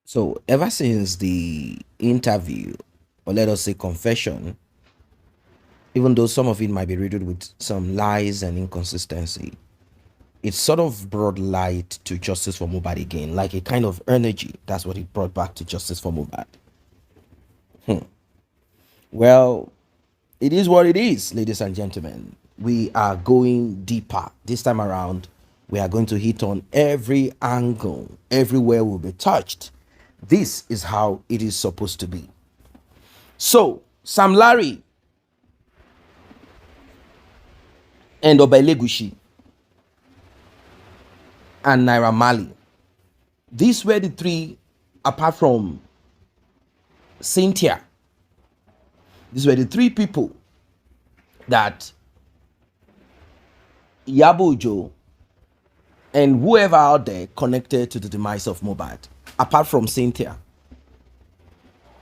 So, ever since the interview, or let us say confession, even though some of it might be riddled with some lies and inconsistency, it sort of brought light to Justice for Mohbad again, like a kind of energy. That's what it brought back to Justice for Mohbad. Well, it is what it is, ladies and gentlemen. We are going deeper. This time around, we are going to hit on every angle, everywhere will be touched. This is how it is supposed to be. So, Sam Larry and Obelegushi and Naira Mali. These were the three, apart from Cynthia, these were the three people that Yabojo and whoever out there connected to the demise of Mohbad. Apart from Cynthia,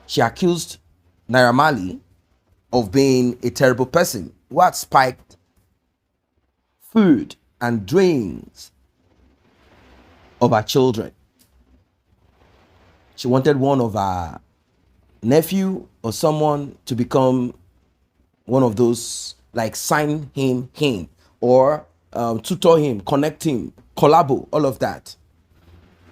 she accused Naira Mali of being a terrible person who had spiked food and drinks of her children. She wanted one of her nephew or someone to become one of those, like sign him, or tutor him, connect him, collabo, all of that.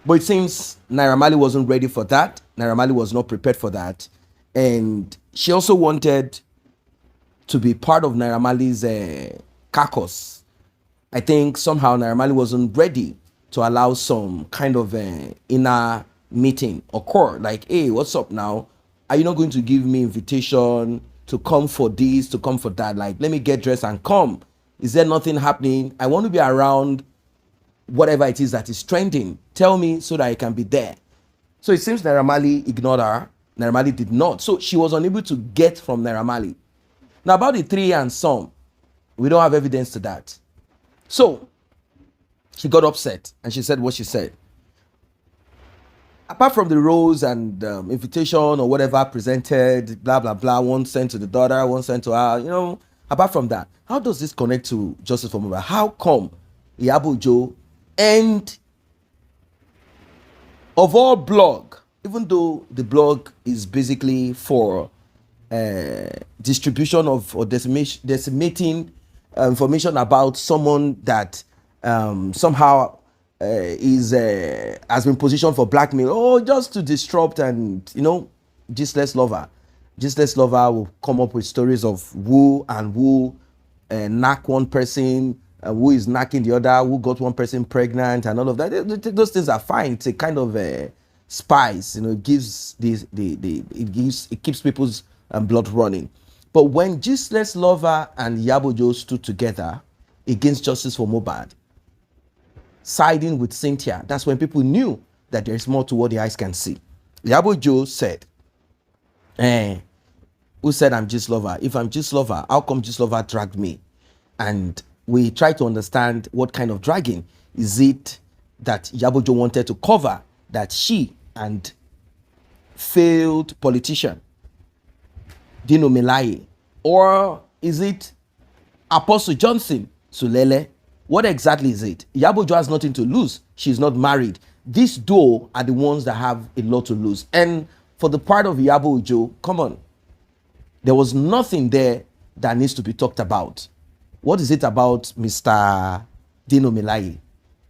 But it seems Naira Marley wasn't ready for that. Naira Marley was not prepared for that. And she also wanted to be part of Naira Marley's caucus. I think somehow Naira Marley wasn't ready to allow some kind of inner meeting occur. Like, hey, what's up now? Are you not going to give me invitation to come for this, to come for that? Like, let me get dressed and come. Is there nothing happening? I want to be around whatever it is that is trending. Tell me so that I can be there. So it seems Naira Marley ignored her. Naira Marley did not. So she was unable to get from Naira Marley. Now about the three and some, we don't have evidence to that. So she got upset and she said what she said. Apart from the rose and invitation or whatever presented, blah, blah, blah, one sent to the daughter, one sent to her, apart from that, how does this connect to Justice for Mohbad? How come Iyabojo and of all blog, even though the blog is basically for distribution of or decimating information about someone that somehow has been positioned for blackmail, just to disrupt and gistless lover. Gistless lover will come up with stories of who and who knock one person, who is knocking the other, who got one person pregnant, and all of that. Those things are fine. It's a kind of spice, it gives it keeps people's blood running. But when Gistless Lover and Yabojo stood together against Justice for Mohbad, siding with Cynthia, that's when people knew that there is more to what the eyes can see. Yabojo said, who said I'm Gist Lover? If I'm Gist Lover, how come Gist Lover dragged me? And we try to understand what kind of dragging. Is it that Yabojo wanted to cover that she and failed politician Dino Melaye, or is it Apostle Johnson Sulele? What exactly is it? Yabojo has nothing to lose. She's not married. These duo are the ones that have a lot to lose. And for the part of Yabojo, come on, there was nothing there that needs to be talked about. What is it about Mr. Dino Melaye?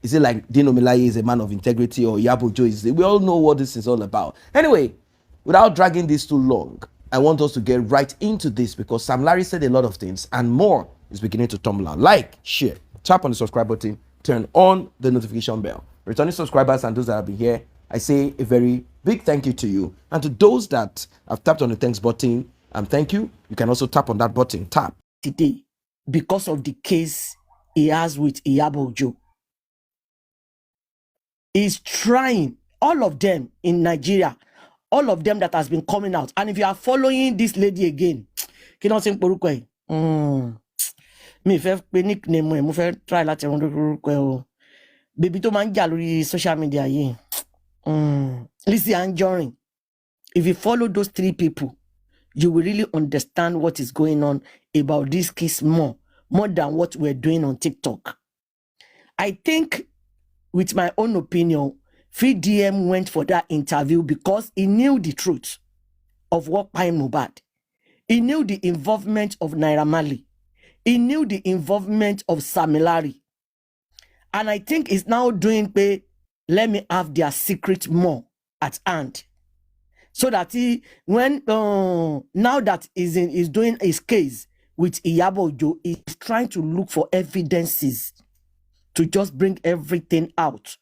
Is it like Dino Melaye is a man of integrity, or Yabojo is? We all know what this is all about. Anyway, without dragging this too long, I want us to get right into this because Sam Larry said a lot of things and more is beginning to tumble out. Like, share, tap on the subscribe button, turn on the notification bell. Returning subscribers and those that have been here, I say a very big thank you to you. And to those that have tapped on the thanks button, thank you. You can also tap on that button, tap. Today, because of the case he has with Iyabojo, he's trying, all of them in Nigeria, all of them that has been coming out. And if you are following this lady again, mi fẹ́ pe nickname ẹ̀ mo fẹ́ try láti rán lórúkọ ẹ̀ o bèbí tó máa ń jà lórí social media yìí Lizzy Anjorin. If you follow those three people, you will really understand what is going on about this case more than what we're doing on TikTok. I think, with my own opinion, VDM went for that interview because he knew the truth of what Pai Mohbad. He knew the involvement of Naira Marley. He knew the involvement of Sam Larry. And I think he's now doing let me have their secret more at hand. So that now that he's doing his case with Iyabo Ojo, he's trying to look for evidences to just bring everything out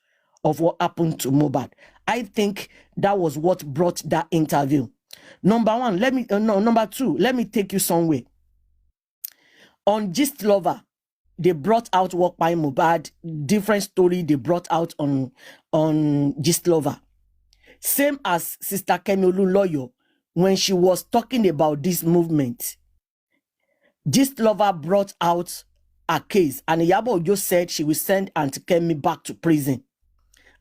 of what happened to Mohbad. I think that was what brought that interview. Number two, let me take you somewhere. On Gist Lover, they brought out what by Mohbad, different story they brought out on Gist Lover. Same as Sister Kemi Oluloyo, when she was talking about this movement, Gist Lover brought out a case, and Iyabo Ojo said she will send Auntie Kemi back to prison.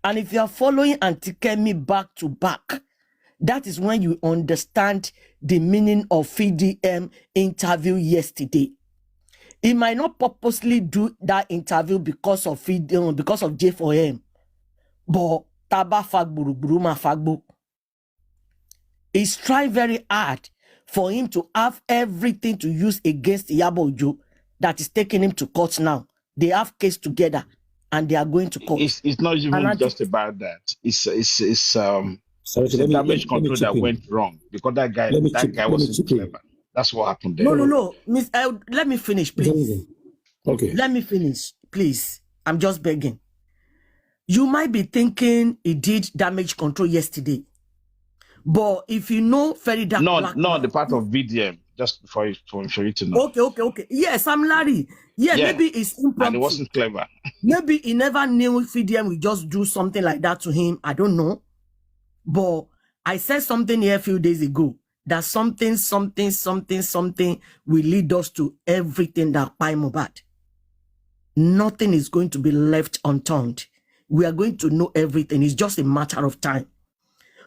And if you are following Auntie Kemi back to back, that is when you understand the meaning of VDM interview yesterday. He might not purposely do that interview because of J4M, but Taba Fagbu, Buruma Fagbu. He's trying very hard for him to have everything to use against Iyabo Ojo that is taking him to court now. They have case together and they are going to court. It's not even just about that. It's a damage control that went wrong because that guy wasn't clever. That's what happened there. No. Miss, let me finish, please. Okay. Let me finish, please. I'm just begging. You might be thinking he did damage control yesterday. But if you know very dark the part of VDM, just for you to know. Okay. Yes, I'm Larry. Yeah, maybe it's impromptu. And it wasn't clever. Maybe he never knew VDM will just do something like that to him. I don't know. But I said something here a few days ago that something will lead us to everything that Pai Mohbad. Nothing is going to be left unturned. We are going to know everything. It's just a matter of time.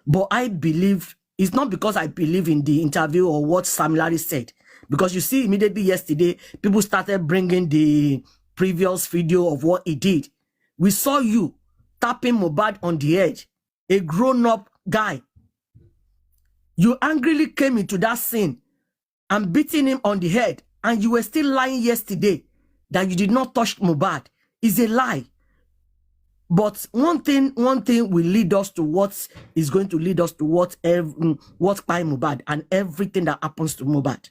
But I believe, it's not because I believe in the interview or what Sam Larry said. Because you see, immediately yesterday, people started bringing the previous video of what he did. We saw you tapping Mohbad on the head, a grown-up guy. You angrily came into that scene and beating him on the head, and you were still lying yesterday that you did not touch Mohbad. It's a lie. But one thing will lead us to what is going to lead us to what by Mohbad and everything that happens to Mohbad.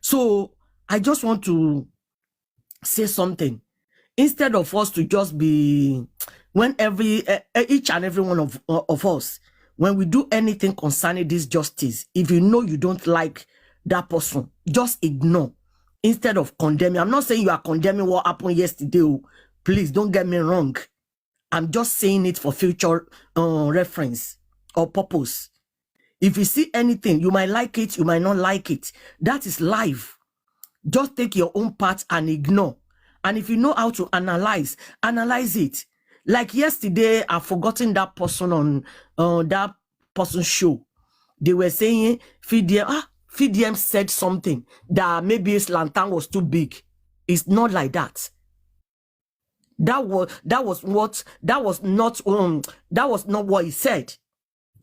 So I just want to say something. Instead of us to just be, when each and every one of us, when we do anything concerning this justice, if you know you don't like that person, just ignore instead of condemning. I'm not saying you are condemning what happened yesterday. Please don't get me wrong. I'm just saying it for future reference or purpose. If you see anything, you might like it, you might not like it. That is life. Just take your own part and ignore. And if you know how to analyze it. Like yesterday, I've forgotten that person on that person's show. They were saying VDM said something that maybe Zlatan was too big. It's not like that. That was not what he said.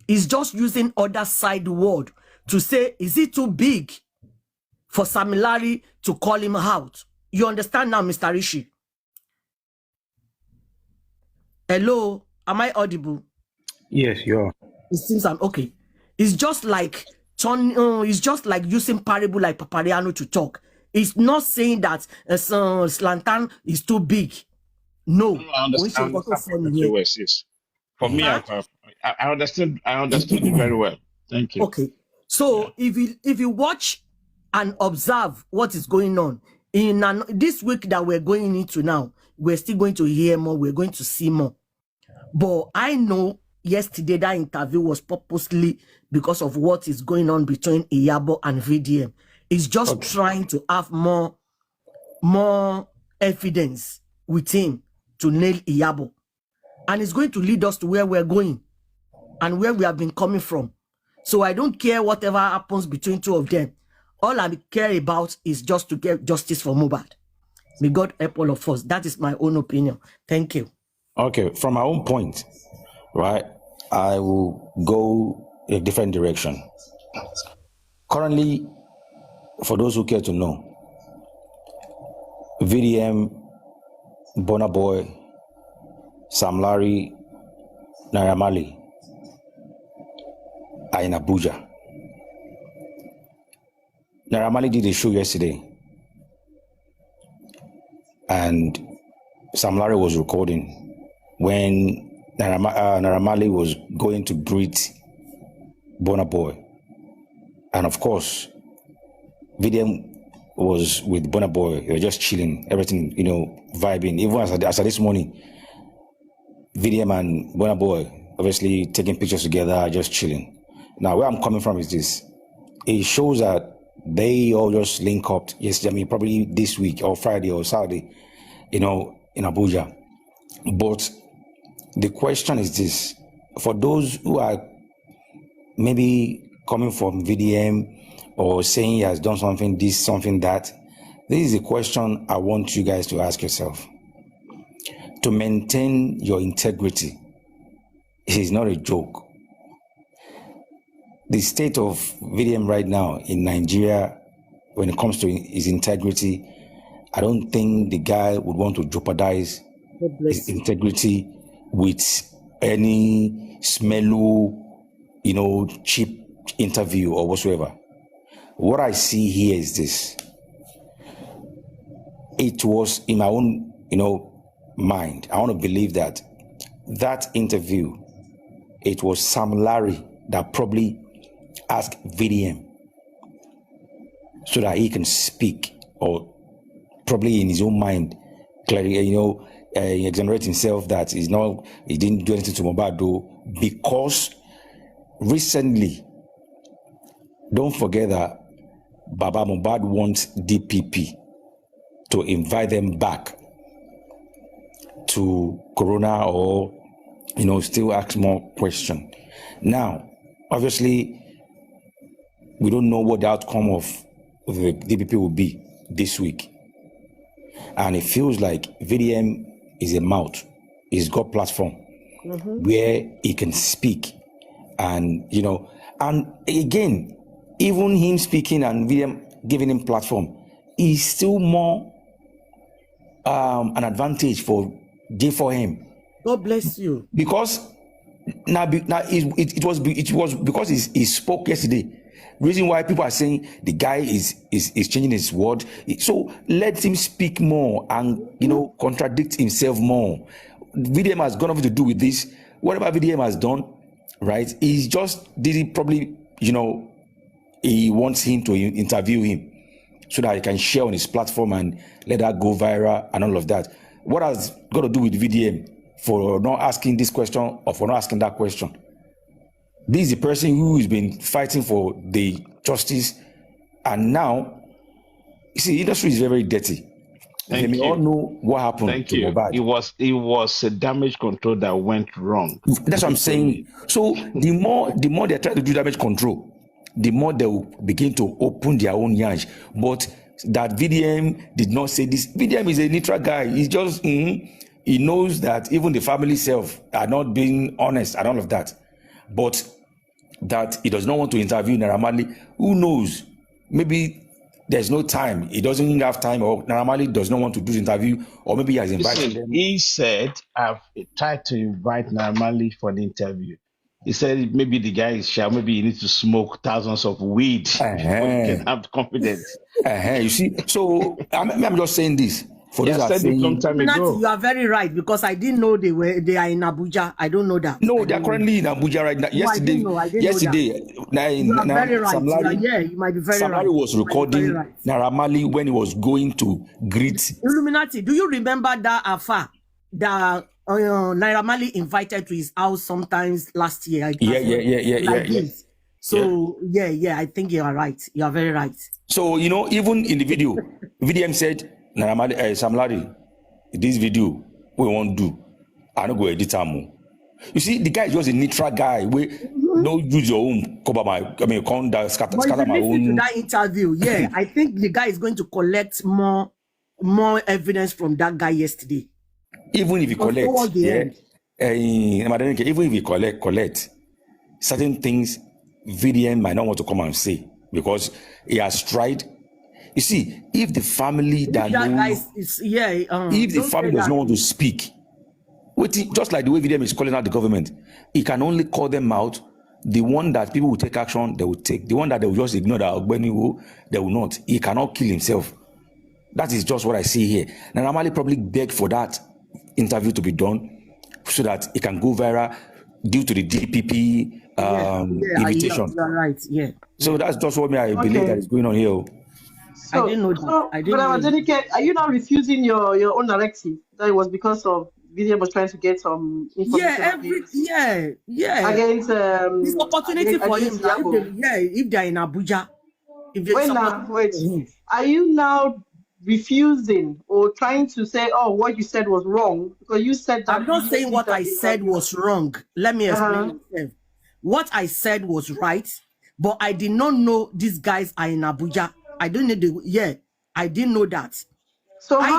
He's just using other side word to say, is it too big for Sam Larry to call him out? You understand now, Mr. Rishi? Hello, am I audible? Yes, you are. It seems I'm okay. It's just like using parable like Papariano to talk. It's not saying that Zlatan is too big. No, I understand. Yes. For me, I understood it very well. Thank you. Okay. So if you watch and observe what is going on in this week that we're going into now, we're still going to hear more, we're going to see more. But I know yesterday that interview was purposely because of what is going on between Iyabo and VDM. It's just trying to have more evidence with him to nail Iyabo. And it's going to lead us to where we're going and where we have been coming from. So I don't care whatever happens between two of them. All I care about is just to get justice for Mohbad. May God help all of us. That is my own opinion. Thank you. Okay, from my own point, right? I will go a different direction. Currently, for those who care to know, VDM, Burna Boy, Sam Larry, Naira Marley are in Abuja. Naira Marley did a show yesterday, and Sam Larry was recording when Naira Marley was going to greet Burna Boy. And of course, VDM was with Burna Boy. They were just chilling, everything, vibing. Even as of this morning, VDM and Burna Boy obviously taking pictures together, just chilling. Now, where I'm coming from is this. It shows that they all just link up, probably this week or Friday or Saturday, in Abuja. But the question is this. For those who are maybe coming from VDM or saying he has done something, this, something, that, this is a question I want you guys to ask yourself. To maintain your integrity is not a joke. The state of VDM right now in Nigeria, when it comes to his integrity, I don't think the guy would want to jeopardize his integrity with any smelly, cheap interview or whatsoever. What I see here is this. It was in my own, mind. I want to believe that interview, it was Sam Larry that probably asked VDM so that he can speak, or probably in his own mind, clearly, exonerate himself that he didn't do anything to Mohbad, though, because recently, don't forget that Baba Mohbad wants DPP to invite them back to Corona, or still ask more questions. Now, obviously, we don't know what the outcome of the DPP will be this week, and it feels like VDM is a mouth. He's got platform where he can speak, and and again, even him speaking and VDM giving him platform is still more an advantage for him. God bless you. Because now it was because he spoke yesterday. Reason why people are saying the guy is changing his word. So let him speak more and contradict himself more. VDM has got nothing to do with this. Whatever VDM has done, right? He's just did it probably, he wants him to interview him so that he can share on his platform and let that go viral and all of that. What has got to do with VDM for not asking this question or for not asking that question? This is the person who has been fighting for the justice, and now, you see, the industry is very, very dirty. They may all know what happened to Mohbad. It was a damage control that went wrong. That's what I'm saying. So the more they try to do damage control, the more they will begin to open their own yansh. But that VDM did not say this. VDM is a neutral guy. He's just he knows that even the family self are not being honest and all of that. But that he does not want to interview Naira Marley. Who knows? Maybe there's no time. He doesn't have time, or Naira Marley does not want to do the interview, or maybe he has invited them. He said, I've tried to invite Naira Marley for an interview. He said maybe the guy is shy, maybe you need to smoke thousands of weed before you can have confidence. You see, so I'm just saying this. For those said it long time ago. You are very right, because I didn't know they are in Abuja. I don't know that. No, they are currently in Abuja right now. Yesterday, you are very right. You might be very right. Samari was recording Naira Marley when he was going to greet Illuminati. Do you remember that affair that Naira Marley invited to his house sometimes last year? Yeah. So I think you are right. You are very right. So even in the video, VDM said, Naira Marley, Sam Larry, this video we won't do. I don't go edit more. You see, the guy is just a neutral guy. We don't use your own cover my. Scatter my own. To that interview, I think the guy is going to collect more evidence from that guy yesterday. Even if he collects, even if we collect certain things, VDM might not want to come and say because he has tried. You see, if the family that knows, if the family does not want to speak, just like the way VDM is calling out the government, he can only call them out. The one that people will take action, they will take. The one that they will just ignore, they will not. He cannot kill himself. That is just what I see here. Now, normally probably beg for that interview to be done so that it can go viral due to the DPP invitation. You're right. Yeah. So that's just what I believe that is going on here. I didn't know that. I didn't know that. Are you now refusing your own narrative that it was because of VDM was trying to get some information? Against this opportunity for him. If they're in Abuja. Wait. Are you now refusing or trying to say, oh, what you said was wrong? Because you said that. I'm not saying what I said was wrong. Let me explain myself. What I said was right, but I did not know these guys are in Abuja. I don't know I didn't know that. So I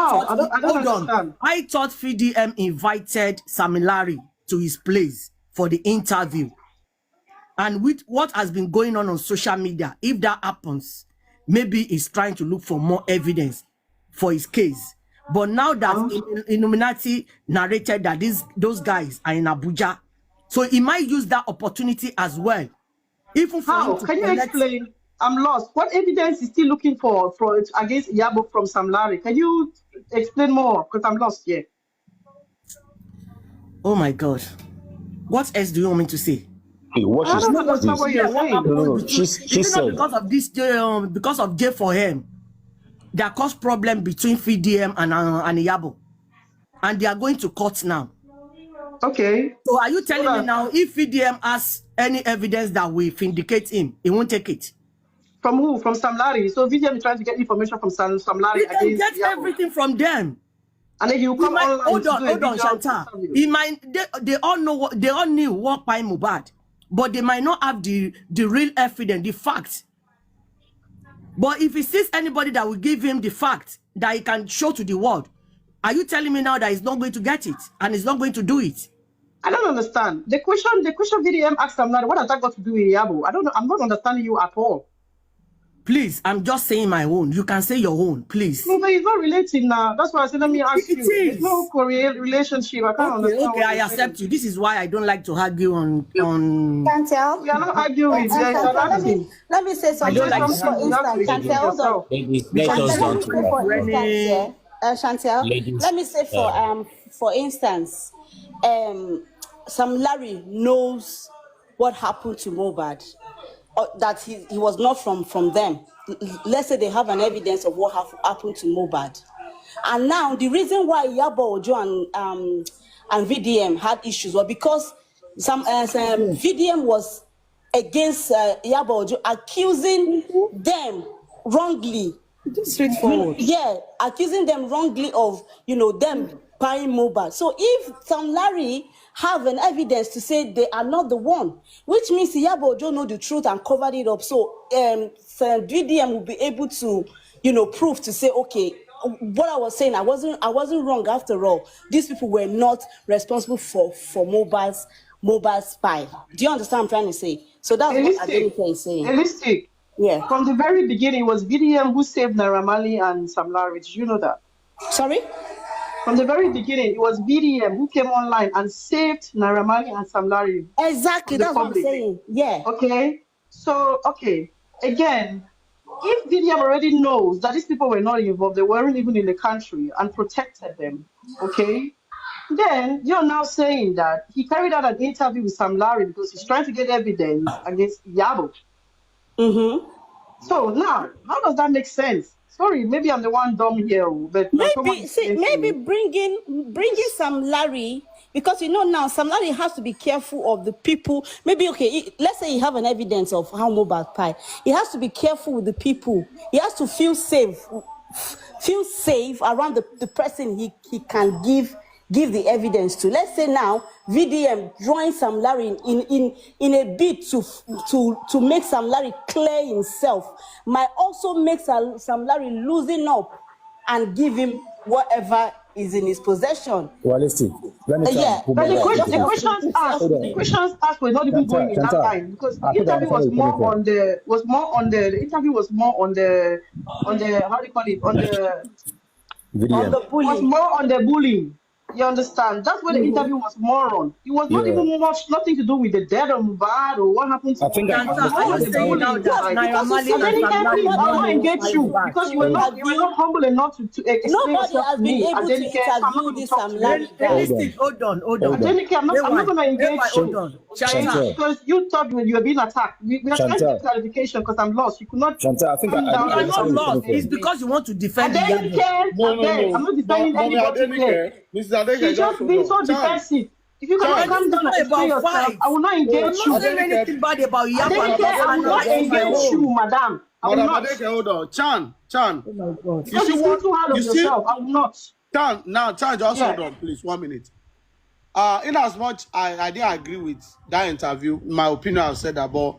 don't understand. I thought VDM invited Sam Larry to his place for the interview. And with what has been going on social media, if that happens, maybe he's trying to look for more evidence for his case. But now that Illuminati narrated that those guys are in Abuja, so he might use that opportunity as well. Even how? Can you explain? I'm lost. What evidence is still looking for against Yabo from Sam Larry? Can you explain more? Because I'm lost here. Oh my God. What else do you want me to say? I don't understand what you're saying. She said because of this, because of J for him, that caused problem between VDM and Yabo, and they are going to court now. Okay. So are you telling me now if VDM has any evidence that will vindicate him, he won't take it? From who? From Sam Larry. So VDM is trying to get information from Sam Larry. He can get everything from them. And then he will come online. Hold on, Shanta. He might. They all know. They all knew what by Mohbad, but they might not have the real evidence, the facts. But if he sees anybody that will give him the fact that he can show to the world, are you telling me now that he's not going to get it and he's not going to do it? I don't understand. The question VDM asked Sam Larry, what has that got to do with Yabo? I don't know. I'm not understanding you at all. Please, I'm just saying my own. You can say your own, please. No, but it's not relating now. That's why I said, let me ask you. It's no relationship. I can't understand. Okay, I accept you. This is why I don't like to argue on. Chantel? We are not arguing. Let me say something. Chantel, Chantel, let me say for instance, Sam Larry knows what happened to Mohbad. That he was not from them. Let's say they have an evidence of what happened to Mohbad. And now the reason why Yabo Ojo and VDM had issues was because some VDM was against Yabo Ojo, accusing them wrongly. Straightforward. Yeah, accusing them wrongly of them buying Mohbad. So if Sam Larry have an evidence to say they are not the one, which means Yabo Ojo know the truth and covered it up. So VDM will be able to, prove to say, okay, what I was saying, I wasn't wrong after all. These people were not responsible for Mohbad's spy. Do you understand what I'm trying to say? So that's what Adenike is saying. Realistic. Yeah. From the very beginning, it was VDM who saved Naira Marley and Sam Larry. Did you know that? Sorry? From the very beginning, it was VDM who came online and saved Naira Marley and Sam Larry. Exactly, that's what I'm saying. Yeah. Okay. So, again, if VDM already knows that these people were not involved, they weren't even in the country and protected them, okay, then you're now saying that he carried out an interview with Sam Larry because he's trying to get evidence against Yabo. Mm-hmm. So now, how does that make sense? Sorry, maybe I'm the one dumb here, but maybe bringing Sam Larry, because now Sam Larry has to be careful of the people. Maybe let's say you have an evidence of how Mohbad died. He has to be careful with the people. He has to feel safe around the person he can give the evidence to. Let's say now VDM joins Sam Larry in a bid to make Sam Larry clear himself, might also make Sam Larry loosen up and give him whatever is in his possession. Realistic. Let me try Yeah, and put But my the life question, into the this. questions asked, Hold the on. questions asked were not even going in that Chantal, line because I the think I interview understand was where you're coming more from. on the interview was more on the how do you call it on VDM. the was bullying. more on the bullying. You understand? That's what the interview was more on. It was not Yeah. even nothing to do with the death of Mohbad or what happened to I think I Mohbad. It was Chantal, more are on you the understand saying what. now bullying that Yes, side. Naira because you Marley see, and Adenike, Sam Larry please, I did will not not know engage you Mohbad? because Sorry. you are not humble enough to explain nobody yourself has to been me. able to Adenike, so I'm not interview going to this talk Sam to you. Larry guy. Hold on. Realistic, hold on. Hold on. Adenike, I'm not AY, going to engage hold you. on. Okay, Chantal, because you thought you were being attacked. We are trying to get Chantal. clarification because I'm lost. You could not Chantal, I think calm you down are and not understand where you're coming lost. explain It's to from. me. because you want to defend Iyabo. Adenike, No, I no, beg. I'm no. not defending Mommy anybody here. Adenike, Mrs. Adenike, She's just just hold being on. so Chan, defensive. If you cannot And Chan. this calm is down and not explain about yourself, I fights. will not I'm engage not you. saying Adenike, anything bad about Iyabo. I'm Adenike, just I will not analyzing my engage own. you, madam. I will Madam not. Adenike, hold on. Chan. Oh my God. You Because see you speak what? too hard You of see? yourself. I will not. Chan, just hold Yeah. on, please. 1 minute. In as much I didn't agree with that interview, in my opinion, I've said that, but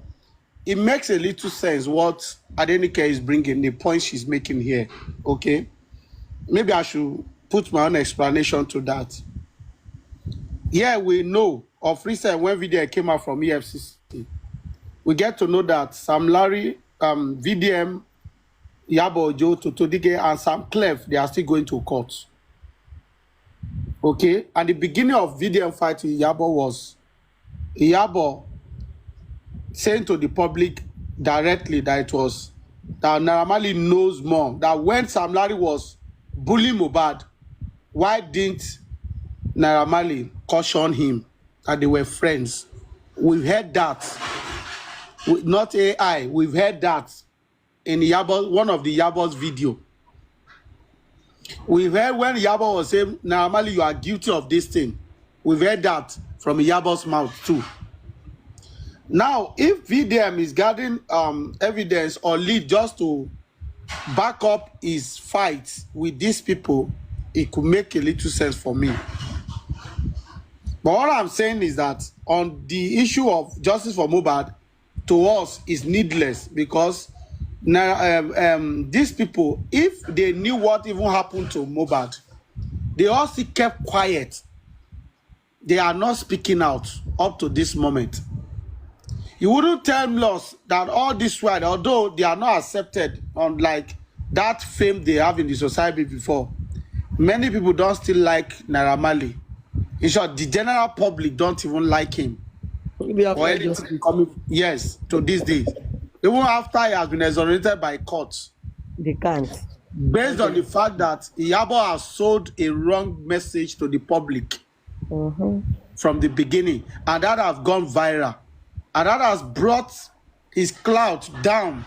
it makes a little sense what Adenike is bringing, the point she's making here. Okay? Maybe I should put my own explanation to that. Yeah, we know of recent when video came out from EFCC, we get to know that Sam Larry, VDM, Yabo Ojo, Totodige, and Sam Clef, they are still going to court. Okay? And the beginning of VDM fight with Yabo was Yabo saying to the public directly that it was that Naira Marley knows more. That when Sam Larry was bullying Mohbad, why didn't Naira Marley caution him that they were friends? We've heard that. Not AI. We've heard that in Yabo, one of the Yabo's video. We've heard when Yabo was saying, Naira Marley, you are guilty of this thing. We've heard that from Yabo's mouth too. Now, if VDM is gathering evidence or lead just to back up his fight with these people, it could make a little sense for me. But what I'm saying is that on the issue of justice for Mohbad, to us is needless because these people, if they knew what even happened to Mohbad, they also kept quiet. They are not speaking out up to this moment. You wouldn't tell us that all this while, although they are not accepted on like that fame they have in the society before, many people don't still like Naira Marley. In short, the general public don't even like him. Or anything coming, yes, to these days. Even after he has been exonerated by courts. They can't. Based on the fact that Iyabo has sold a wrong message to the public from the beginning, and that has gone viral. And that has brought his clout down.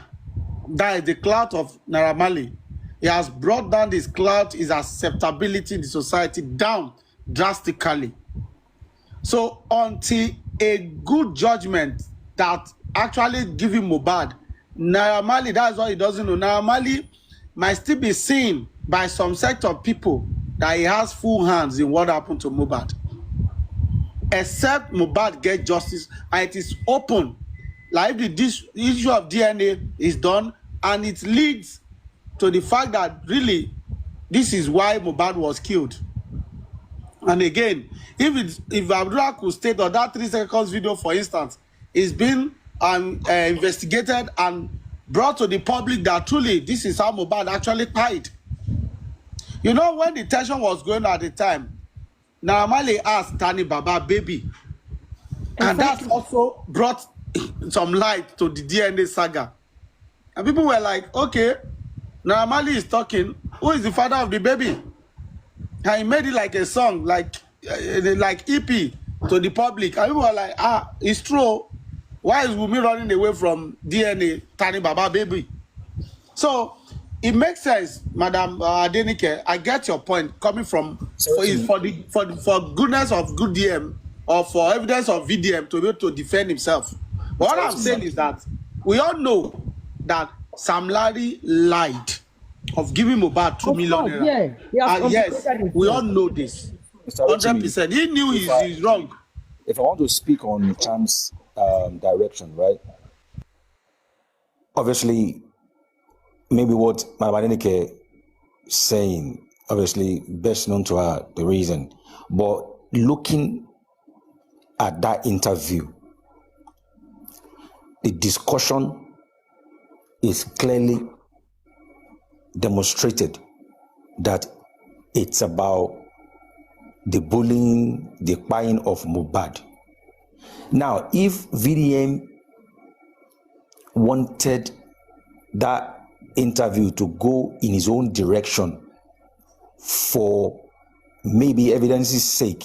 That is the clout of Naira Marley. He has brought down his clout, his acceptability in the society down drastically. So until a good judgment that actually give him Mohbad, Naira Marley, that's what he doesn't know. Naira Marley might still be seen by some sect of people that he has full hands in what happened to Mohbad. Except Mohbad get justice and it is open. Like if this issue of DNA is done and it leads to the fact that really this is why Mohbad was killed. And again, if Abdullah could state on that 3 seconds video, for instance, is being investigated and brought to the public that truly this is how Mohbad actually died. You know, when the tension was going on at the time, Naira Marley asked Tani Baba baby. And that also brought some light to the DNA saga. And people were like, okay, Naira Marley is talking. Who is the father of the baby? And he made it like a song, like EP to the public. And people were like, it's true. Why is Wunmi running away from DNA, Tani Baba baby? So it makes sense, Madam Adenike. I get your point coming from for goodness of good DM or for evidence of VDM to be able to defend himself. But what I'm saying is that we all know that Sam Larry lied of giving Mohbad 2 million naira. Yes, we all know this. 100%. He knew he's wrong. If I want to speak on Chan's direction, right? Obviously, maybe what Madam Adenike saying, obviously best known to her, the reason. But looking at that interview, the discussion is clearly demonstrated that it's about the bullying, the buying of Mohbad. Now, if VDM wanted that interview to go in his own direction for maybe evidence's sake,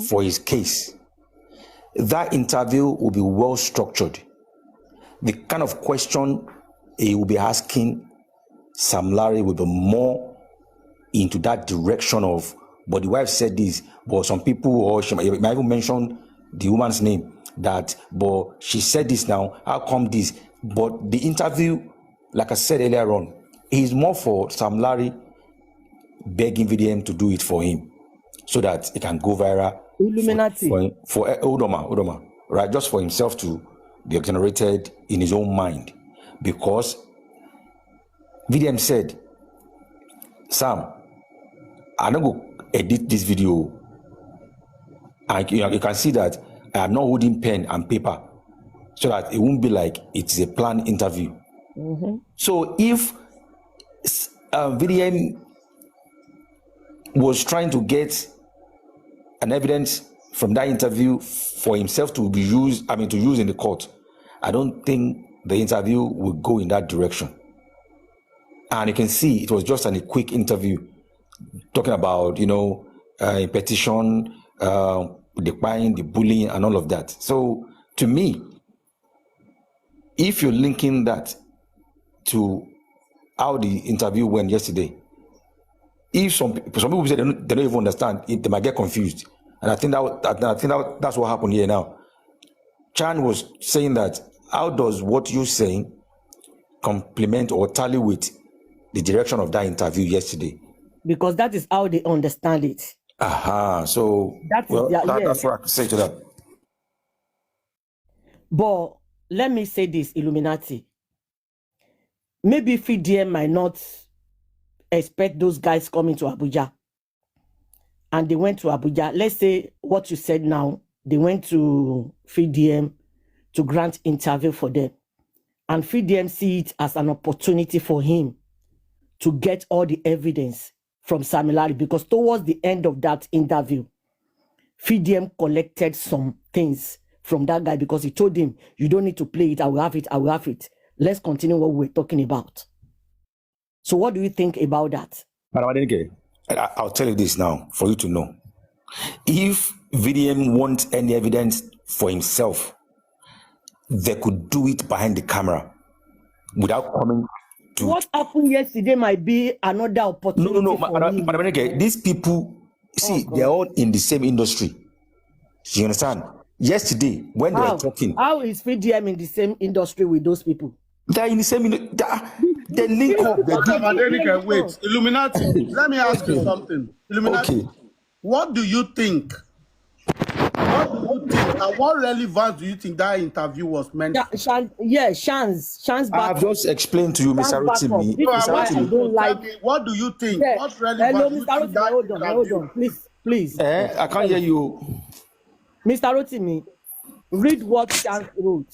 for his case, that interview will be well structured. The kind of question he will be asking Sam Larry will be more into that direction of, but the wife said this, but some people, or she might even mention the woman's name, that, but she said this now, how come this? But the interview, like I said earlier on, is more for Sam Larry begging VDM to do it for him so that it can go viral. Illuminati. For Udoma, right? Just for himself to be exonerated in his own mind. Because VDM said, Sam, I'm not going to edit this video. And you can see that I am not holding pen and paper so that it won't be like it's a planned interview. So if VDM was trying to get an evidence from that interview for himself to be used, to use in the court, I don't think the interview will go in that direction. And you can see it was just a quick interview talking about, a petition, the buying, the bullying, and all of that. So to me, if you're linking that to how the interview went yesterday, if some people say they don't even understand, they might get confused. And I think that's what happened here now. Chan was saying that, how does what you're saying complement or tally with the direction of that interview yesterday? Because that is how they understand it. So that's what I can say to that. But let me say this, Illuminati. Maybe FDM might not expect those guys coming to Abuja. And they went to Abuja. Let's say what you said now, they went to FDM to grant interview for them. And FDM see it as an opportunity for him to get all the evidence from Sam Larry, because towards the end of that interview, FDM collected some things from that guy because he told him, you don't need to play it, I will have it. Let's continue what we're talking about. So what do you think about that? I'll tell you this now for you to know. If VDM wants any evidence for himself, they could do it behind the camera without coming to... What happened yesterday might be another opportunity. No. These people, they're all in the same industry. You understand? Yesterday, when they were talking... How is VDM in the same industry with those people? They're in the same... They link up. Wait, Illuminati, let me ask you something. Illuminati, Okay. What do you think? And what relevance do you think that interview was meant? Shan's back. I've just explained to you, Mr. Rotimi. What do you think? Yeah. What relevance? Hello, Mr. Rotimi, hold on. Please. I can't hear you. Mr. Rotimi, read what Shan wrote.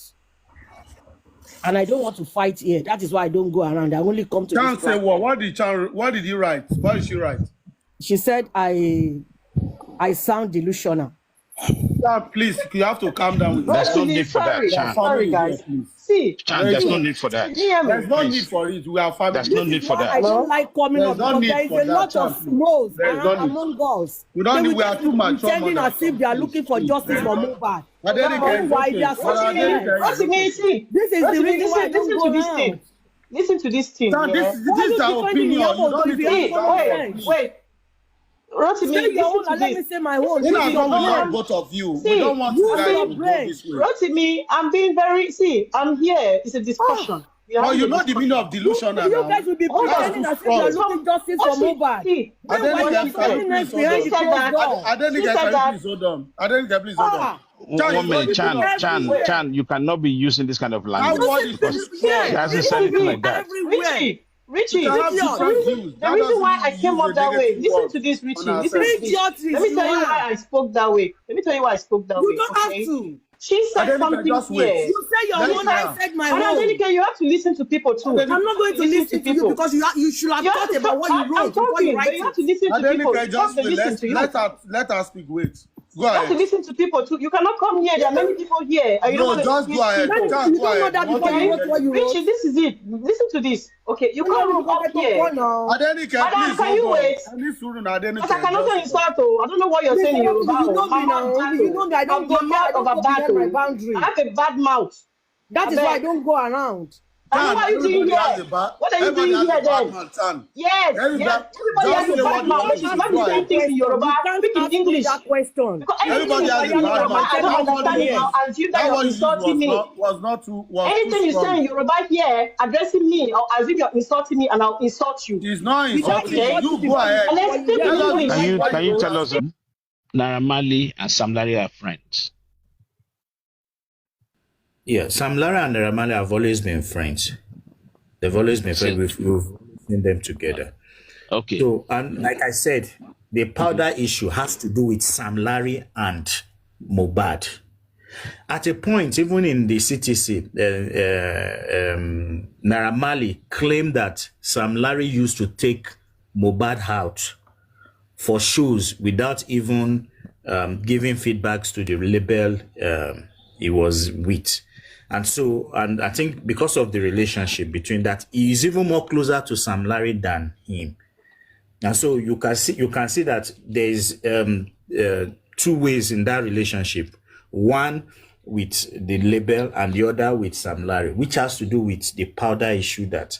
And I don't want to fight here. That is why I don't go around. I only come to Chan say what? What did he write? What did she write? She said, I sound delusional. Please, you have to calm down. There's no need for that, Chan. Sorry, guys. See, Chan, there's no need for that. There's no need for it. We are family. There's no need for that. I don't like coming up because there is a lot of roles among us. We don't need. We are too much. Pretending as if they are looking for justice for Mohbad. Why they are this is the reason why I don't go around. Listen to this thing. This is our opinion. You don't need to wait. Rotimi, let me say my own. We love both of you. We don't want to go this way. Rotimi, I'm being very. I'm here. It's a discussion. Oh, you know the meaning of delusion now. You guys will be pretending as if you are looking justice for Mohbad. Please hold on. One minute, Chan, you cannot be using this kind of language because he hasn't said anything like that. You Richie, can have different views. the That reason doesn't why mean I you came use up a that way, negative listen word to this, on Richie. Listen ourselves. to this. Let me tell you why I spoke that way. Let me tell you why I spoke that You way. don't have Okay. to. She said Adenike, something just wait. here. You say your Let own, me I now. said my And own. Adenike, you have to listen to people too. Adenike, I'm not going to listen to you because you should have You have thought to about stop. what you I'm wrote before you talking, but write you have it. to listen to people. Adenike, You just have to wait. listen to you. Let her speak. Wait. Go You have to ahead. listen to people too. You cannot come here. There are many people here. And you don't No, want to just go engage ahead. people. You can't You go don't know ahead. that We want before to you Okay? wrote hear what you. you wrote. Richie, this is it. Listen to this. Okay, you Oh, yeah, can't we come got up to talk here. now. Adenike, Madam, please can hold you on. wait? Any student Adenike, Because I cannot just say hold on. insult. Oh, I don't know what you're Please, saying in Yoruba. you Oh, know me mama now. You know me. I don't go mama of a beyond my battle. I boundary. have a bad mouth. That I is why I beg. don't go around. And what are you doing Everybody has here? a bad. What are you Everybody doing has here a bad then? man, Tan. Yes. Everybody Just has say a bad what you mouth. want But to you say. should not be Go saying ahead. things in Yoruba. You can't Speak in ask me English. that question. Because anything Everybody you has say a in bad Yoruba, mouth. I don't That word understand you it. used. I'll assume that That you're word you used insulting me. was too Anything you say in strong. Yoruba here, addressing me, or as if you're insulting me, and I'll insult you. She's not You don't insulting Okay? you. insult me You go before you ahead. And say then what you speak in Let hear. us English. listen to what Can you you want tell to us say. Naira Marley and Sam Larry are friends? Yeah, Sam Lara and Naira Marley have always been friends. They've always been friends. Since We've seen them together. okay. So, and like I said, the powder issue has to do with Sam Larry and Mohbad. At a point, even in the CTC, Naira Marley claimed that Sam Larry used to take Mohbad out for shows without even giving feedbacks to the label he was with. And so, and I think because of the relationship between that, he is even more closer to Sam Larry than him. And so you can see that there is two ways in that relationship. One with the label and the other with Sam Larry, which has to do with the powder issue that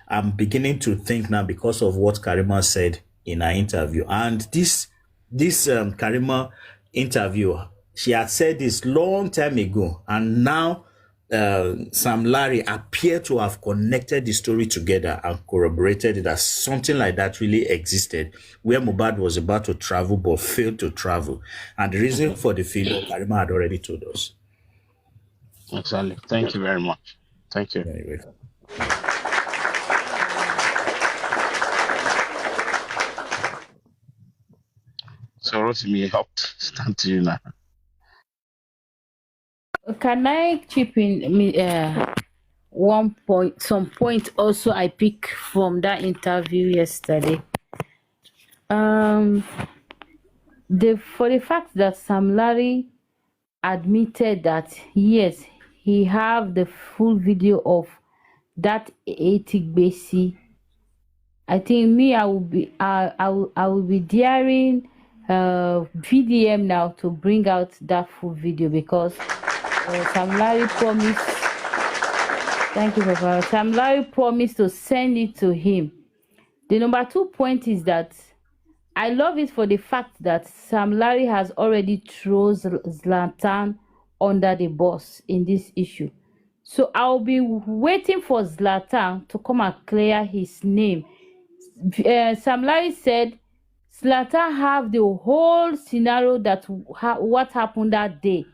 I'm beginning to think now because of what Karima said in her interview. And this Karima interview, she had said this long time ago, and now Sam Larry appeared to have connected the story together and corroborated it as something like that really existed, where Mohbad was about to travel but failed to travel. And the reason for the failure, Karima had already told us. Exactly. Thank you very much. Thank you. Anyway. So Rotimi helped stand to you now. Can I chip in one point, some point also I pick from that interview yesterday? For the fact that Sam Larry admitted that yes, he have the full video of that 80 basi. I think me, I will be daring VDM now to bring out that full video because Sam Larry promised. Thank you, Papa. Sam Larry promised to send it to him. The number 2 point is that I love it for the fact that Sam Larry has already thrown Zlatan under the bus in this issue. So I'll be waiting for Zlatan to come and clear his name. Sam Larry said Zlatan have the whole scenario that what happened that day.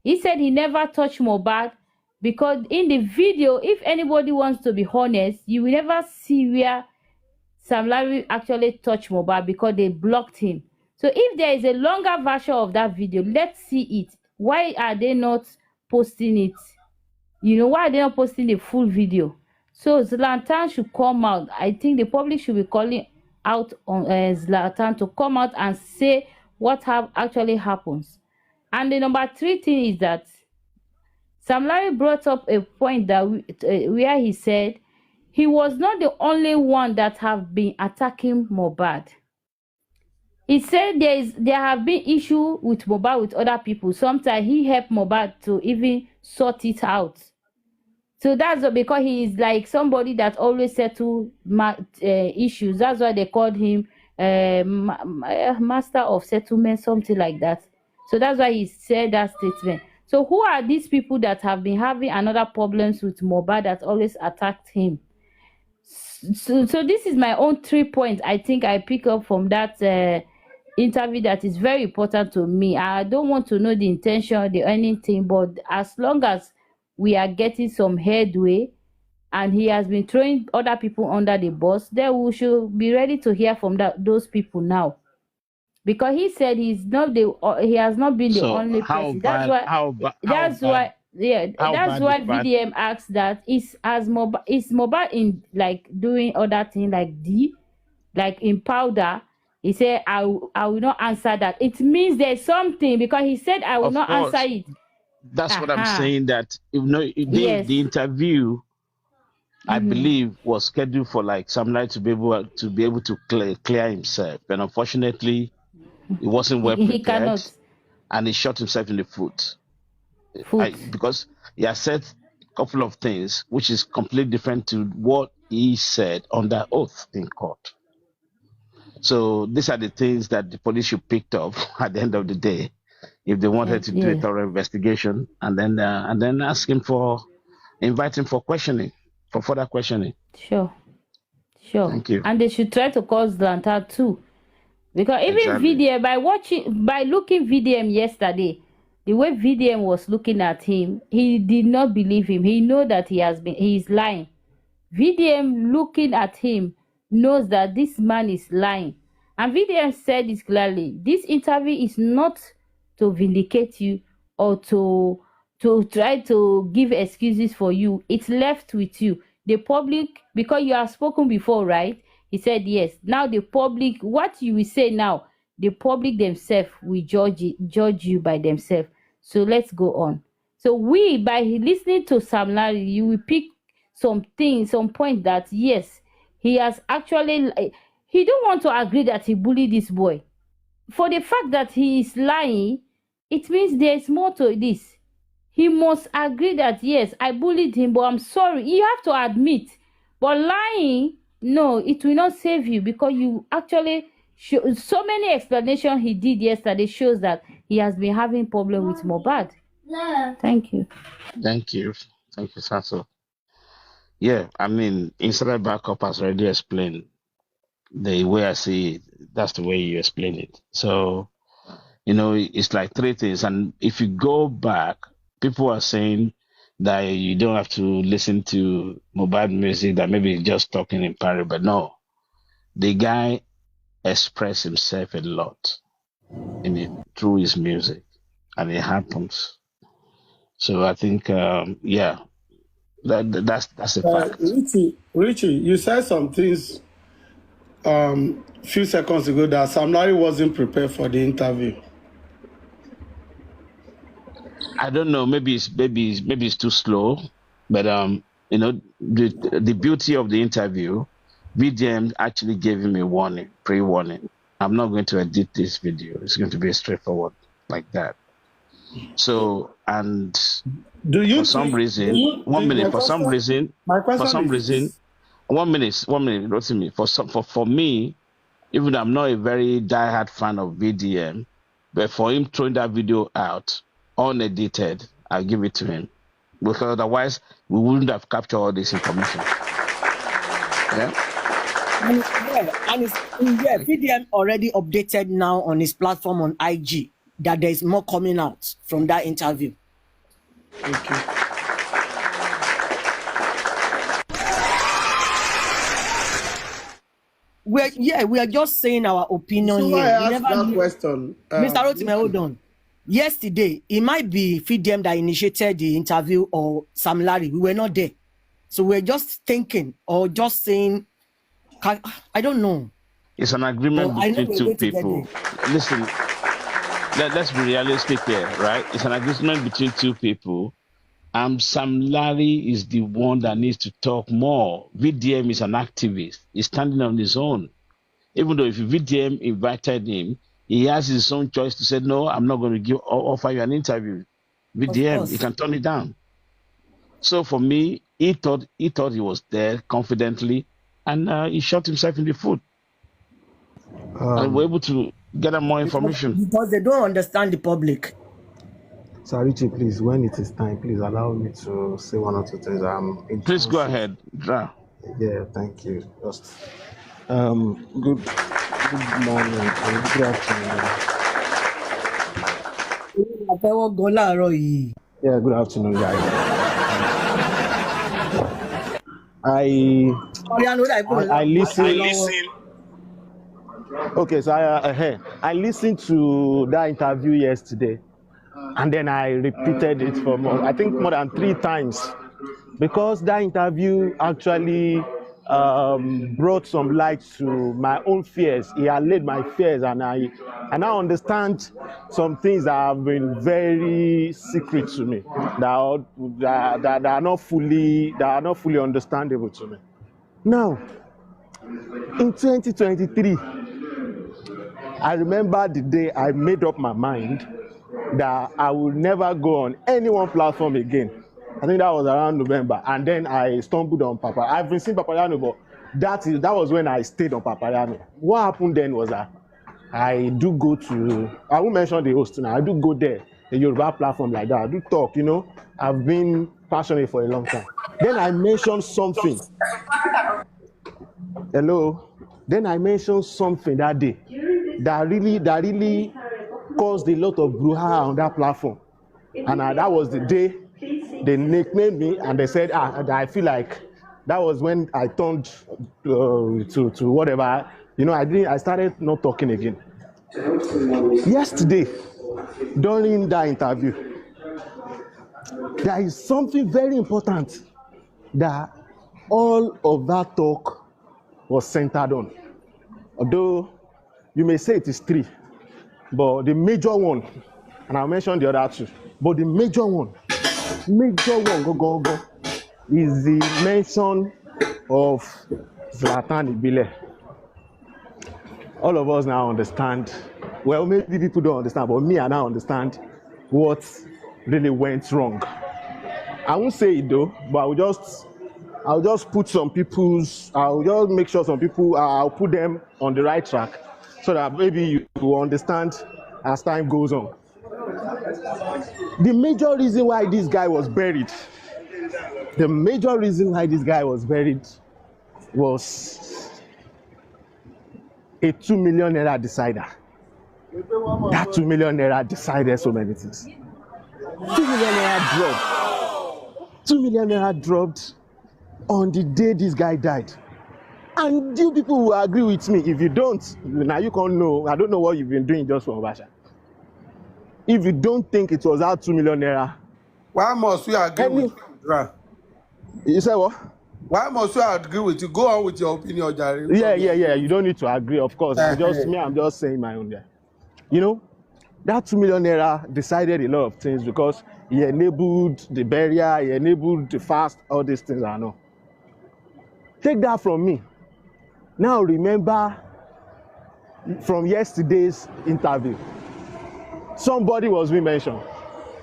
He said he never touched Mohbad because in the video, if anybody wants to be honest, you will never see where Sam Larry actually touched Mohbad because they blocked him. So if there is a longer version of that video, let's see it. Why are they not posting it? You know, why are they not posting the full video? So Zlatan should come out. I think the public should be calling out on Zlatan to come out and say what actually happens. And the number 3 thing is that Sam Larry brought up a point that where he said he was not the only one that have been attacking Mohbad. He said there have been issue with Mohbad with other people. Sometimes he helped Mohbad to even sort it out. So that's because he is like somebody that always settle issues. That's why they called him master of settlement, something like that. So that's why he said that statement. So who are these people that have been having another problems with Mohbad that always attacked him? So this is my own 3 points I think I pick up from that interview that is very important to me. I don't want to know the intention or the anything, but as long as we are getting some headway, and he has been throwing other people under the bus, then we should be ready to hear from those people now. Because he said he has not been the So only person. That's why how that's bad is why bad? VDM asked that is Mohbad in like doing other thing like in powder. He said I will not answer that. It means there's something, because he said I will Of not answer course, it. that's what I'm Uh-huh. saying. That Yes. the interview, I believe, was scheduled for like some night to be able to clear himself, and unfortunately, he wasn't well He prepared, cannot. and he shot himself in the foot. Foot. Because he has said a couple of things which is completely different to what he said under oath in court. So these are the things that the police should pick up at the end of the day, if they wanted to do a thorough investigation, and then ask him invite him for further questioning. Sure. Thank you. And they should try to call Zlatan too. Because even Exactly. VDM, by looking VDM yesterday, the way VDM was looking at him, he did not believe him. He know that he is lying. VDM looking at him knows that this man is lying. And VDM said it clearly. This interview is not to vindicate you or to try to give excuses for you. It's left with you. The public, because you have spoken before, right? He said yes. Now the public, what you will say now, the public themselves will judge you by themselves. So let's go on. So by listening to Sam Larry, you will pick some point that yes, he has actually, he don't want to agree that he bullied this boy. For the fact that he is lying, it means there is more to this. He must agree that yes, I bullied him, but I'm sorry. You have to admit. But lying, no, it will not save you, because you actually so many explanations he did yesterday shows that he has been having problem with Mohbad. Thank you. Thank you, Sasso. Yeah, I mean, insider backup has already explained the way I see it. That's the way you explain it. So, it's like three things. And if you go back, people are saying that you don't have to listen to Mohbad music, that maybe he's just talking in Paris, but no. The guy expressed himself a lot through his music, and it happens. So I think, that's a fact. Richie, you said some things few seconds ago that Sam Larry wasn't prepared for the interview. I don't know. Maybe it's too slow, but the beauty of the interview, VDM actually gave him a pre-warning. I'm not going to edit this video. It's going to be straightforward like that. So, and do you for some reason, one minute, Rotimi, for me, even though I'm not a very diehard fan of VDM, but for him throwing that video out unedited, I'll give it to him, because otherwise we wouldn't have captured all this information. VDM already updated now on his platform on IG that there is more coming out from that interview. Okay. We are just saying our opinion so here. I asked that question. Mr. Rotimi, hold on. Yesterday, it might be VDM that initiated the interview or Sam Larry. We were not there. So we're just thinking or just saying, I don't know. It's an agreement between two people. Listen, let's be realistic here, right? It's an agreement between two people. Sam Larry is the one that needs to talk more. VDM is an activist. He's standing on his own. Even though if VDM invited him, he has his own choice to say, no, I'm not going to offer you an interview. VDM, he can turn it down. So for me, he thought he was there confidently, and he shot himself in the foot. And we're able to get more information. Because they don't understand the public. Sir Richie, please, when it is time, please allow me to say one or two things. Please go ahead. Yeah, thank you. Just good morning and good afternoon. Yeah, good afternoon, guys. I listen. Okay, so I listened to that interview yesterday, and then I repeated it for I think more than 3 times, because that interview actually brought some light to my own fears. He allayed my fears, and I now understand some things that have been very secret to me, that are not fully understandable to me. Now, in 2023, I remember the day I made up my mind that I will never go on any one platform again. I think that was around November, and then I stumbled on Papayano. I've been seeing Papayano, but that was when I stayed on Papayano. What happened then was that I do go to, I won't mention the host now, I do go there, the Yoruba platform like that, I do talk, I've been passionate for a long time. Then I mentioned something. Hello? Then I mentioned something that day that really caused a lot of brouhaha on that platform. And that was the day they nicknamed me, and they said, I feel like that was when I turned to whatever, I started not talking again. Yesterday, during that interview, there is something very important that all of that talk was centered on. Although you may say it is 3, but the major one, and I'll mention the other 2, but the major one, go, is the mention of Zlatan Ibile. All of us now understand, well, maybe people don't understand, but me, I now understand what really went wrong. I won't say it though, but I'll just put some people's, I'll just make sure some people, I'll put them on the right track so that maybe you will understand as time goes on. The major reason why this guy was buried, was a 2 million naira decider. That 2 million naira decided so many things. 2 million naira dropped. 2 million naira dropped on the day this guy died. And you people will agree with me. If you don't, now you can't know. I don't know what you've been doing just for Obasha. If you don't think it was out 2 million naira, why must we agree with you? You say what? Why must we agree with you? Go on with your opinion, Jerry. Yeah. You don't need to agree, of course. I'm just saying my own there. That 2 million naira decided a lot of things, because he enabled the burial, he enabled the fast, all these things I know. Take that from me. Now remember from yesterday's interview, somebody was being mentioned.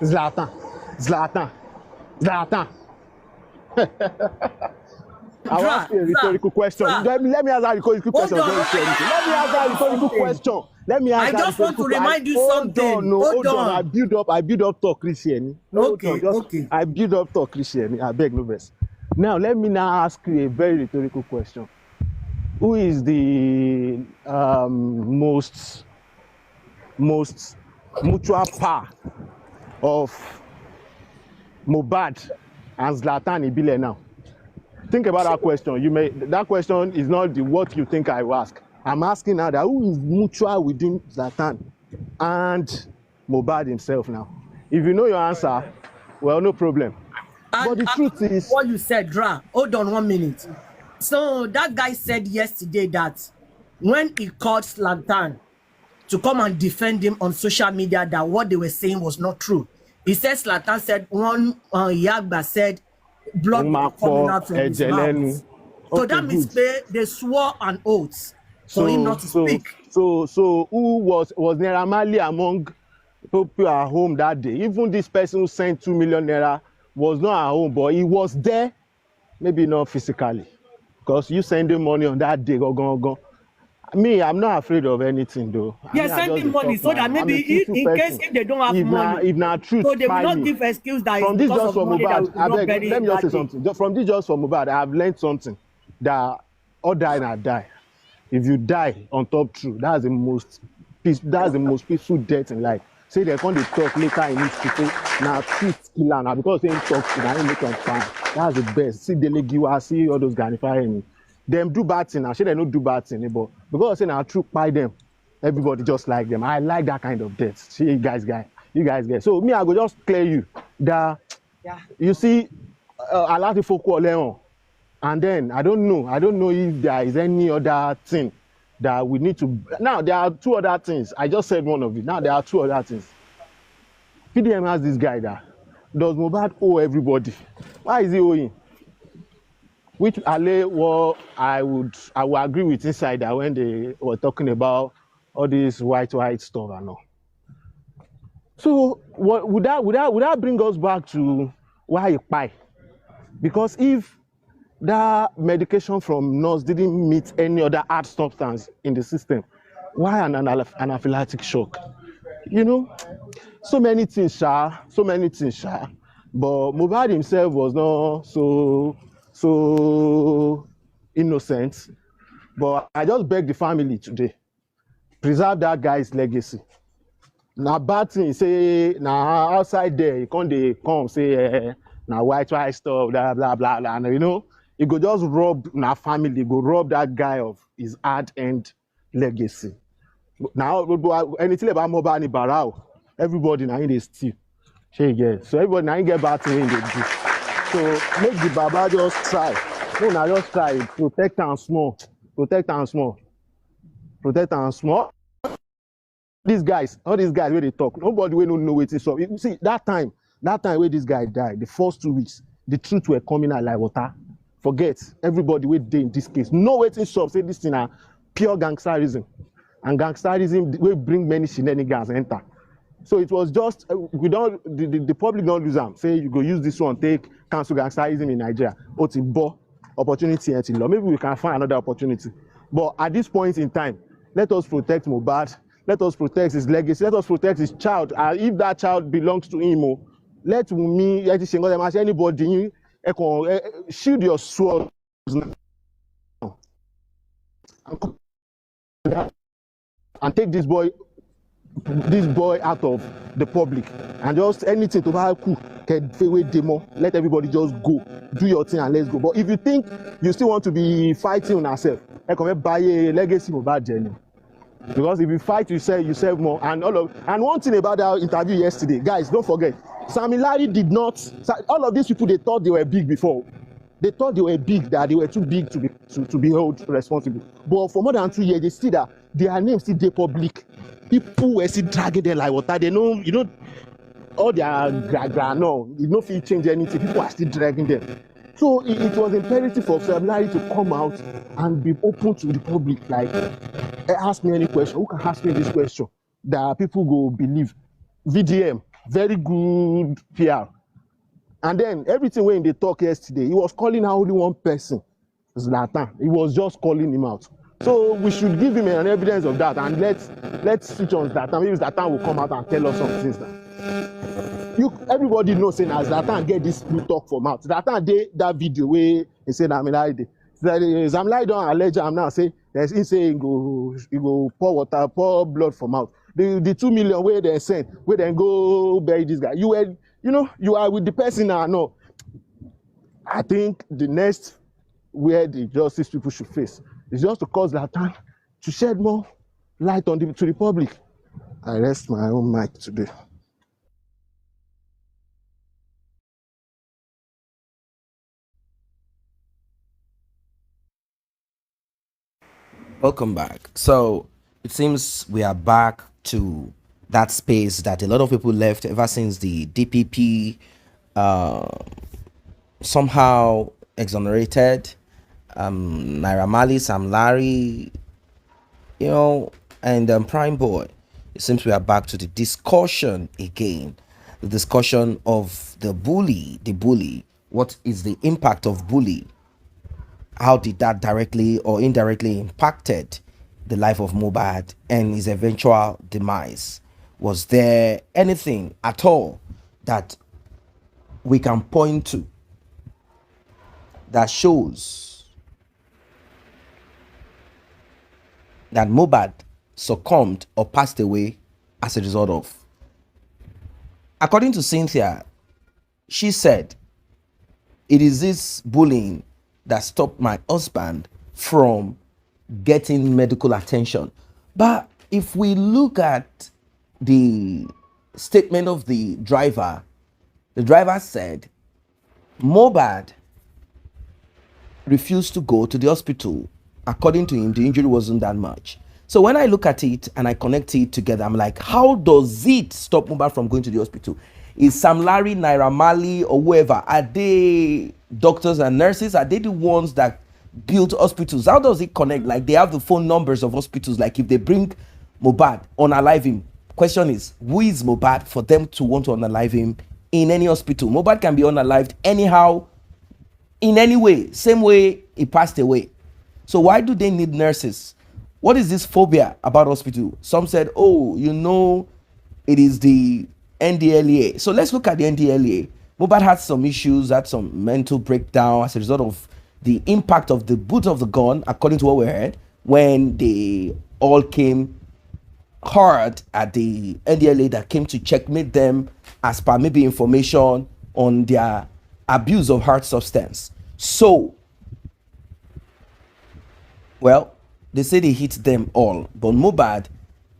Zlatan. I will ask you a rhetorical question. Let me ask that rhetorical question. I just want to remind you something. Hold on. I build up talk, Christian. Okay. I build up talk, Christian. I beg no verse. Now let me now ask you a very rhetorical question. Who is the most mutual power of Mohbad and Zlatan Ibile now? Think about that question. That question is not what you think I will ask. I'm asking now that who is mutual within Zlatan and Mohbad himself now? If you know your answer, well, no problem. But the truth is, what you said, Dra, hold on 1 minute. So that guy said yesterday that when he called Zlatan to come and defend him on social media, that what they were saying was not true. He said Zlatan said one Yagba said blood coming out from his mouth. So that means they swore an oath for him not to speak. So who was Naira Marley among people at home that day? Even this person who sent 2 million naira was not at home, but he was there, maybe not physically, because you sending money on that day. Go. Me, I'm not afraid of anything though. Sending money so that maybe in case if they don't have money, if not truth, so they will not give excuse that from it's this because just of for money that Mohbad. Let me just say day. something. From this just for Mohbad, I have learned something, that all die and I die. If you die on top true, that's the most peaceful death in life. say they come dey talk later in history say na truth kill am, na because say him talk to na him make am fine. That's the best. See Dele Giwa, see all those Ghanaian. Them do bad thing, I say they no do bad thing, but because say na truth by them, everybody just like them. I like that kind of death. See you guys get. So me, I go just clear you that you see a lot of folk on. And then I don't know if there is any other thing that we need to. Now there are two other things. I just said one of it. Now there are two other things. PDM has this guy that does Mohbad owe everybody? Why is he owing? Which Ale, what I would agree with Insider when they were talking about all this white stuff and all. So what would that bring us back to why he pay? Because if that medication from nurse didn't meet any other hard substance in the system, why an anaphylactic shock? You know, so many things, But Mohbad himself was not so innocent. But I just beg the family today, preserve that guy's legacy. Now bad thing say now outside there you can't they come say now white stuff blah blah blah blah, and you know you go just rob na family, go rob that guy of his hard-earned legacy. Now anything about Mohbad ni Barao, everybody now in they steal. So everybody now get bad thing in they do. So make the Baba just try. No, now just try protect and small. All these guys where they talk, nobody will know what it's up. You see, that time where this guy died, the first 2 weeks, the truth were coming out like water. Forget everybody will in this case. No waiting shop, say this thing are pure gangsterism. And gangsterism will bring many shenanigans enter. So it was just the public don't lose them. Say you go use this one, take cancel gangsterism in Nigeria. Opportunity until law. Maybe we can find another opportunity. But at this point in time, let us protect Mohbad. Let us protect his legacy. Let us protect his child. And if that child belongs to him, let me, anybody, shield your sword and take this boy out of the public, and just anything to buy cool, demo. Let everybody just go, do your thing and let's go. But if you think you still want to be fighting on yourself, buy a legacy Mohbad journey. Because if you fight yourself more, and one thing about that interview yesterday, guys, don't forget, Sami Larry did not. All of these people, they thought they were big before. They thought they were big, that they were too big to be held responsible. But for more than 2 years, they see that their names still they public. People were still dragging them like water. They know, all their no, you know, if you change anything, people are still dragging them. So it was imperative for Sami Larry to come out and be open to the public. Like, ask me any question. Who can ask me this question that people go believe? VDM, very good PR. And then everything when they talk yesterday, he was calling out only one person, Zlatan. He was just calling him out. So we should give him an evidence of that, and let's switch on Zlatan. Maybe Zlatan will come out and tell us some things. Everybody knows saying as Zlatan get this blue talk from out. Zlatan did that video where he said I'm like Sam lie down allege am now say he say he go pour blood from out. The 2 million where they send, where they go bury this guy. You are with the person now. No, I think the next where the justice people should face is just to cause that time to shed more light on to the public. I rest my own mic today. Welcome back. So it seems we are back to that space that a lot of people left ever since the DPP somehow exonerated Naira Marley, Sam Larry, and Prime Boy. It seems we are back to the discussion again. The discussion of the bully. What is the impact of bully? How did that directly or indirectly impacted the life of Mohbad and his eventual demise? Was there anything at all that we can point to that shows that Mohbad succumbed or passed away as a result of according to Cynthia, she said, it is this bullying that stopped my husband from getting medical attention. But if we look at the statement of the driver said Mohbad refused to go to the hospital. According to him, the injury wasn't that much. So when I look at it and I connect it together, I'm like, how does it stop Mohbad from going to the hospital? Is Sam Larry, Naira Marley, or whoever, are they doctors and nurses? Are they the ones that built hospitals? How does it connect? Like, they have the phone numbers of hospitals. Like, if they bring Mohbad, unalive him, question is, who is Mohbad for them to want to unalive him in any hospital? Mohbad can be unalived anyhow, in any way, same way he passed away. So why do they need nurses? What is this phobia about hospital? Some said, oh, it is the NDLEA. So let's look at the NDLEA. Mohbad had some issues, had some mental breakdown as a result of the impact of the boot of the gun, according to what we heard, when they all came hard at the NDLEA that came to checkmate them as per maybe information on their abuse of hard substance. So, well, they say they hit them all, but Mohbad,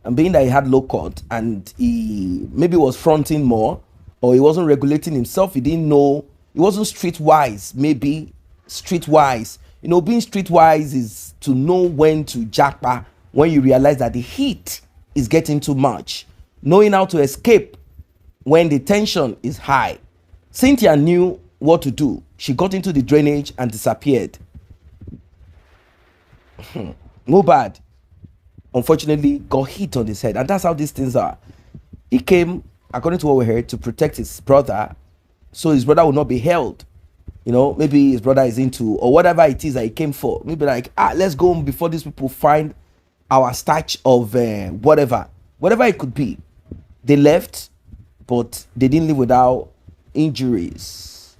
and being that he had low court and he maybe was fronting more, or he wasn't regulating himself, he didn't know, he wasn't streetwise, maybe streetwise. Being streetwise is to know when to jackpot, when you realize that the heat is getting too much, knowing how to escape when the tension is high. Cynthia knew what to do. She got into the drainage and disappeared. Mohbad, unfortunately, got hit on his head, and that's how these things are. He came, according to what we heard, to protect his brother, so his brother would not be held. Maybe his brother is into, or whatever it is that he came for. Maybe like, let's go before these people find our stash of whatever it could be. They left, but they didn't leave without injuries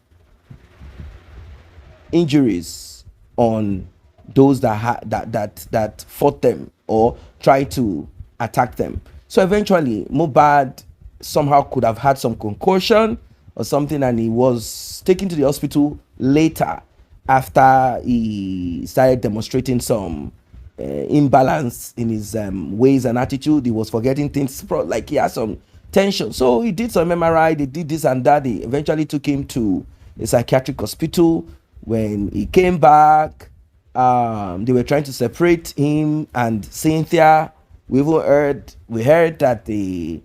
on those that fought them or tried to attack them. So eventually, Mohbad somehow could have had some concussion or something, and he was taken to the hospital later after he started demonstrating some imbalance in his ways and attitude. He was forgetting things, like he had some tension. So he did some MRI, they did this and that. They eventually took him to a psychiatric hospital. When he came back, they were trying to separate him and Cynthia. We heard that the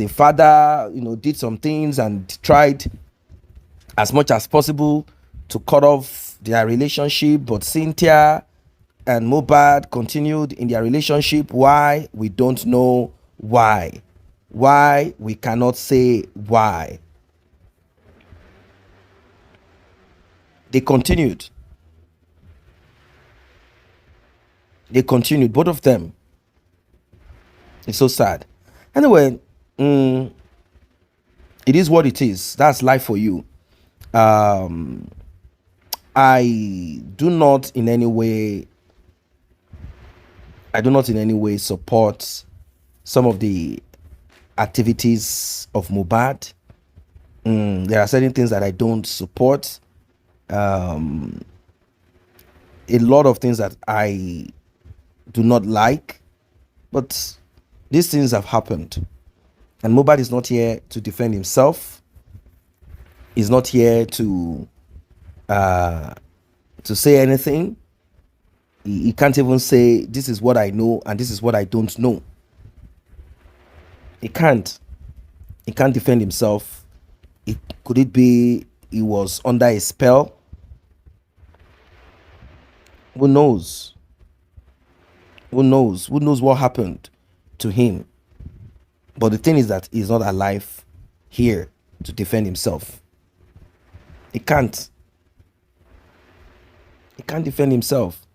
father, did some things and tried as much as possible to cut off their relationship, but Cynthia and Mohbad continued in their relationship. Why? We don't know why. Why? We cannot say why. They continued, both of them. It's so sad. Anyway, it is what it is. That's life for you. I do not in any way support some of the activities of Mohbad. There are certain things that I don't support. A lot of things that I do not like, but these things have happened, and Mohbad is not here to defend himself. He's not here to say anything. He can't even say this is what I know and this is what I don't know. He can't defend himself. Could it be he was under a spell? Who knows? Who knows what happened to him? But the thing is that he's not alive here to defend himself. He can't defend himself.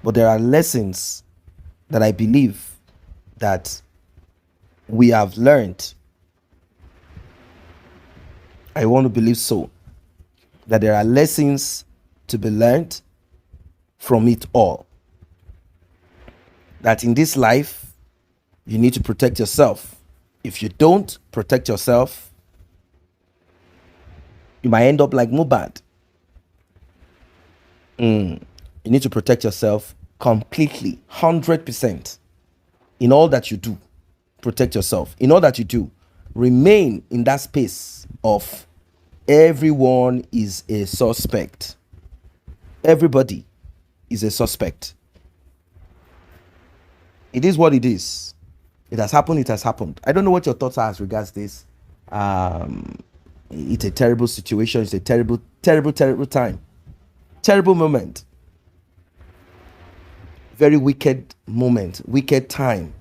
But there are lessons that I believe that we have learned. I want to believe so. That there are lessons to be learned from it all. That in this life, you need to protect yourself. If you don't protect yourself, you might end up like Mohbad. You need to protect yourself completely, 100%. In all that you do, protect yourself. In all that you do, remain in that space of everyone is a suspect. Everybody is a suspect. It is what it is. It has happened. It has happened. I don't know what your thoughts are as regards this. It's a terrible situation. It's a terrible, terrible, terrible time. Terrible moment. Very wicked moment. Wicked time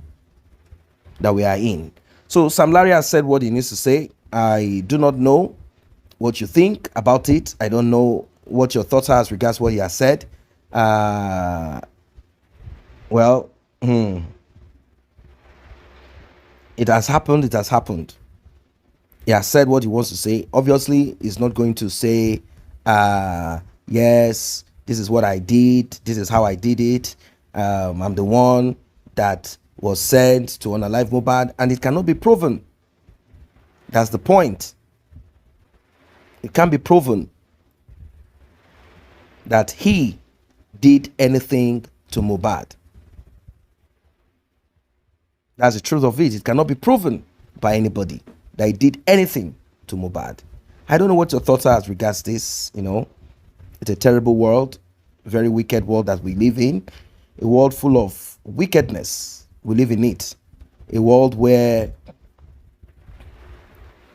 that we are in. So Sam Larry has said what he needs to say. I do not know what you think about it. I don't know what your thoughts are as regards what he has said. Well, it has happened. It has happened. He has said what he wants to say. Obviously, he's not going to say, yes, this is what I did. This is how I did it. I'm the one that was sent to unalive Mohbad, and it cannot be proven. That's the point. It can't be proven that he did anything to Mohbad. That's the truth of it. It cannot be proven by anybody that he did anything to Mohbad. I don't know what your thoughts are as regards this. It's a terrible world, very wicked world that we live in, a world full of wickedness. We live in it, a world where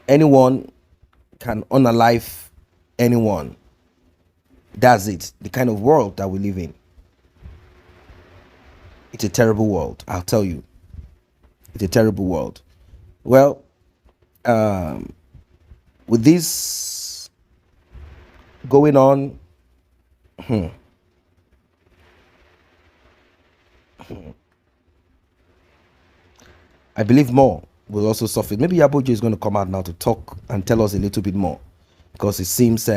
anyone can unalive anyone. That's it, the kind of world that we live in. It's a terrible world, I'll tell you. It's a terrible world. Well, with this going on, I believe more will also suffer. Maybe Abuja is going to come out now to talk and tell us a little bit more, because it seems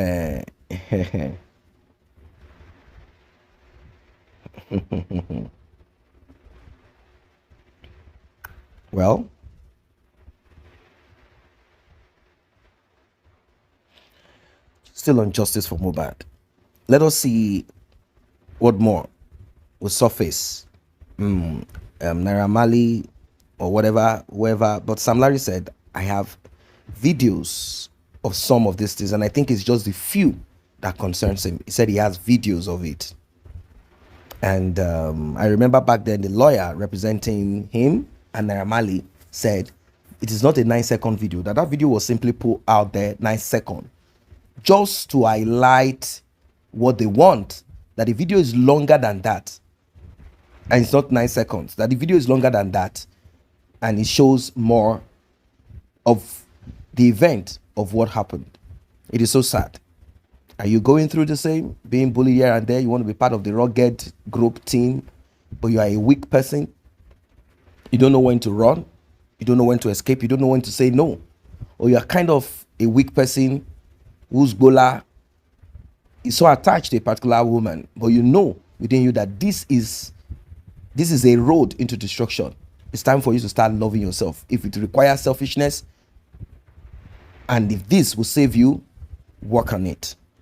well, still on justice for Mohbad. Let us see what more will surface. Naira Marley or whoever. But Sam Larry said, I have videos of some of these things, and I think it's just the few that concerns him. He said he has videos of it. And I remember back then the lawyer representing him and Naira Marley said it is not a 9-second video, that video was simply put out there 9 seconds just to highlight what they want, that the video is longer than that, and it's not 9 seconds, that the video is longer than that, and it shows more of the event of what happened. It is so sad. Are you going through the same, being bullied here and there? You want to be part of the rugged group team, but you are a weak person. You don't know when to run. You don't know when to escape. You don't know when to say no. Or you are kind of a weak person whose gola is so attached to a particular woman, but you know within you that this is a road into destruction. It's time for you to start loving yourself. If it requires selfishness, and if this will save you, work on it.